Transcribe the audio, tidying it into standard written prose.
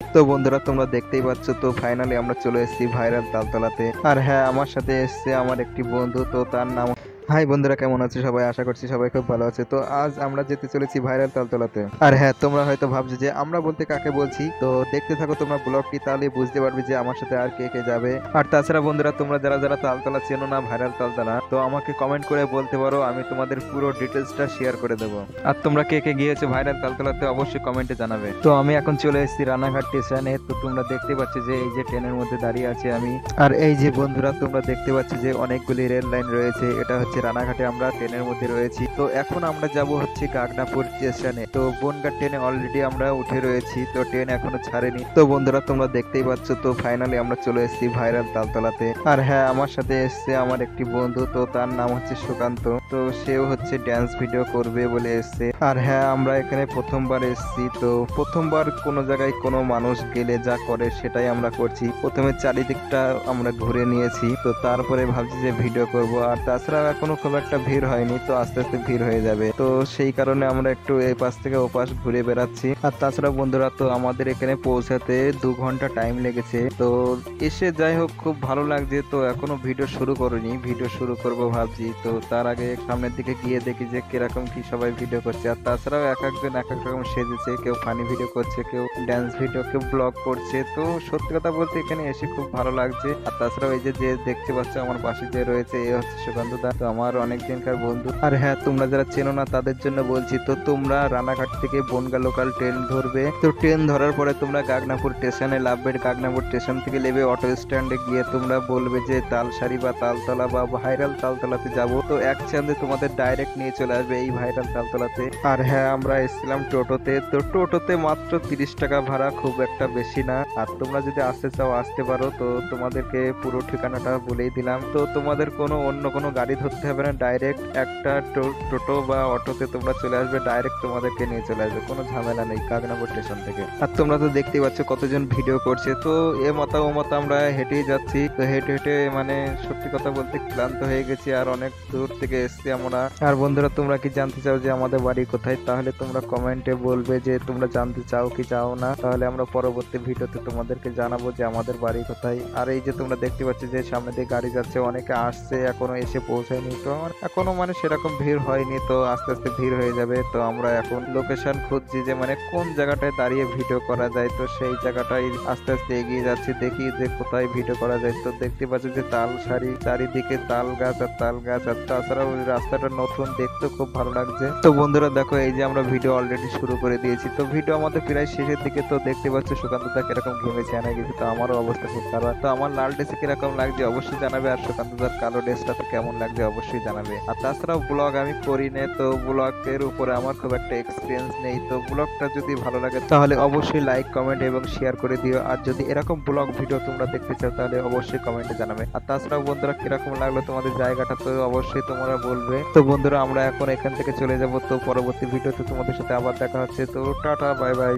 তো বন্ধুরা তোমরা দেখতেই পাচ্ছ, তো ফাইনালি আমরা চলে এসেছি ভাইরাল তালতলাতে। আর হ্যাঁ, আমার সাথে এসেছে আমার একটি বন্ধু, তো তার নাম। হাই বন্ধুরা, কেমন আছে সবাই? আশা করছি সবাই খুব ভালো আছে। তো আজ আমরা যেতে চলেছি ভাইরাল তালতলাতে। আর হ্যাঁ, তোমরা হয়তো ভাবছো যে আমরা বলতে কাকে বলছি, তো দেখতে থাকো তোমরা ব্লগটি, তাহলে বুঝতে পারবে যে আমার সাথে আর কে কে যাবে। আর তাছাড়া বন্ধুরা, তোমরা যারা যারা তালতলা চেনো না, ভাইরাল তালতলা, তো আমাকে কমেন্ট করে বলতে পারো, আমি তোমাদের পুরো ডিটেলসটা শেয়ার করে দেবো। আর তোমরা কে কে গিয়েছো ভাইরাল তালতলাতে অবশ্যই কমেন্টে জানাবে। তো আমি এখন চলে এসেছি রানাঘাট স্টেশনে। তো তোমরা দেখতে পাচ্ছ যে এই যে ট্রেনের মধ্যে দাঁড়িয়ে আছি আমি। আর এই যে বন্ধুরা, তোমরা দেখতে পাচ্ছ যে অনেকগুলি রেল লাইন রয়েছে। এটা হচ্ছে রানাঘাটে, আমরা ট্রেনের মধ্যে রয়েছি। তো এখন আমরা যাব হচ্ছে গাগনাপুর স্টেশনে। তো বনগাঁ ট্রেনে অলরেডি আমরা উঠে রয়েছি, তো ট্রেন এখনো ছাড়েনি। তো বন্ধুরা তোমরা দেখতেই পাচ্ছ, তো ফাইনালি আমরা চলে এসেছি ভাইরাল তালতলাতে। আর হ্যাঁ, আমার সাথে এসছে আমার একটি বন্ধু, তো তার নাম হচ্ছে সুকান্ত। তো সেও হচ্ছে ড্যান্স ভিডিও করবে বলে এসছে। আর হ্যাঁ, আমরা এখানে প্রথমবার এসেছি। তো প্রথমবার কোনো জায়গায় কোনো মানুষ গেলে যা করে সেটাই আমরা করছি। প্রথমে চারিদিকটা আমরা ঘুরে নিয়েছি, তো তারপরে ভাবছি যে ভিডিও করব। আর তাছাড়া এখনো খুব একটা ভিড় হয়নি, তো আস্তে আস্তে ভিড় হয়ে যাবে। তো সেই কারণে আমরা একটু এই পাশ থেকে ও পাশ ঘুরে বেড়াচ্ছি। আর তাছাড়া বন্ধুরা, তো আমাদের এখানে পৌঁছাতে 2 ঘন্টা টাইম লেগেছে। তো এসে যাই হোক খুব ভালো লাগছে। তো এখনো ভিডিও শুরু করিনি, ভিডিও শুরু করব ভাবছি। তো তার আগে সামনের দিকে গিয়ে দেখি যে কিরকম কি সবাই ভিডিও করছে। আর তাছাড়াও এক একজন এক এক রকম সেজেছে, কেউ ফানি ভিডিও করছে, কেউ ড্যান্স ভিডিও, কেউ ব্লগ করছে। তো সত্যি কথা বলতে এখানে এসে খুব ভালো লাগছে। আর তাছাড়াও এই যে যে দেখতে পাচ্ছ আমার পাশে যে রয়েছে, এ হচ্ছে সুকান্ত দা, তো আমার অনেক দিনকার বন্ধু। আর হ্যাঁ, তোমরা যারা চেনো না তাদের জন্য বলছি, তো তোমরা রানাঘাট থেকে বনগাঁ লোকাল ট্রেন ধরবে। তো ট্রেন ধরার পরে তোমরা গাগনাপুর স্টেশনে নামবে। গাগনাপুর স্টেশন থেকে নেবে অটো স্ট্যান্ডে গিয়ে তোমরা বলবে যে তালসারি বা তালতলা বা ভাইরাল তালতলাতে যাব। তো এক চান্দে তোমাদের ডাইরেক্ট নিয়ে চলে আসবে এই ভাইরাল তালতলাতে। আর হ্যাঁ, আমরা এসেছিলাম টোটোতে। তো টোটোতে মাত্র 30 টাকা ভাড়া, খুব একটা বেশি না। আর তোমরা যদি আসতে চাও আসতে পারো। তো তোমাদেরকে পুরো ঠিকানাটা বলেই দিলাম। তো তোমাদের কোনো অন্য কোনো গাড়ি ধরতে হবে না, ডাইরেক্ট একটা টোটো বা অটোতে তোমরা চলে আসবে, ডাইরেক্ট তোমাদেরকে নিয়ে চলে আসবে, কোনো ঝামেলা নেই গাগনাপুর স্টেশন থেকে। আর তোমরা তো দেখতেই পাচ্ছ কতজন ভিডিও করছে। তো এ মাথা ও মাথা আমরা হেঁটেই যাচ্ছি। তো হেঁটে হেঁটে মানে সত্যি কথা বলতে ক্লান্ত হয়ে গেছি, আর অনেক দূর থেকে এসছি আমরা। আর বন্ধুরা, তোমরা কি জানতে চাও যে আমাদের বাড়ি কোথায়? তাহলে তোমরা কমেন্টে বলবে যে তোমরা জানতে চাও কি চাও না, তাহলে আমরা পরবর্তী ভিডিওতে তোমাদেরকে জানাবো যে আমাদের বাড়ি কোথায়। আর এই যে তোমরা দেখতে পাচ্ছ যে সামনে দিয়ে গাড়ি যাচ্ছে, অনেকে আসছে, এখনো এসে পৌঁছায়নি। তো আমার এখনো মানে সেরকম ভিড় হয়নি, তো আস্তে আস্তে ভিড় হয়ে যাবে। তো আমরা এখন লোকেশন খুঁজছি যে মানে কোন জায়গাটায় দাঁড়িয়ে ভিডিও করা যায়। তো সেই জায়গাটাই আস্তে আস্তে এগিয়ে যাচ্ছি, দেখি যে কোথায় ভিডিও করা যায়। তো দেখতে পাচ্ছি যে তাল সারি, চারিদিকে তাল গাছ আর তাল গাছ। আর তাছাড়াও ওই রাস্তাটা নতুন, দেখতে খুব ভালো লাগছে। তো বন্ধুরা দেখো, এই যে আমরা ভিডিও অলরেডি শুরু করে দিয়েছি। তো ভিডিও আমাদের প্রায় শেষের দিকে। তো দেখতে পাচ্ছ সুকান্ত দা কিরকম ঘেমেছে আনা গেছে। তো আমারও অবস্থা খুব খারাপ। তো আমার লাল ড্রেসে কিরকম লাগছে অবশ্যই জানাবে, আর সুকান্ত দার কালো ড্রেসটা তো কেমন লাগছে অবশ্যই জানাবে। আর তাছাড়াও ব্লগ আমি করি না, তো ব্লগের উপরে আমার খুব একটা এক্সপিরিয়েন্স নেই। তো ব্লগটা যদি ভালো লাগে তাহলে অবশ্যই লাইক, কমেন্ট এবং শেয়ার করে দিও। আর যদি এরকম ব্লগ ভিডিও তোমরা দেখতে চাও তাহলে অবশ্যই কমেন্টে জানাবে। আর তাছাড়াও বন্ধুরা, কিরকম লাগলো তোমাদের জায়গাটা তো অবশ্যই তোমরা বলবে। তো বন্ধুরা, আমরা এখন এখান থেকে চলে যাব। তো পরবর্তী ভিডিওতে তোমাদের সাথে আবার দেখা হচ্ছে। তো টাটা, বাই বাই।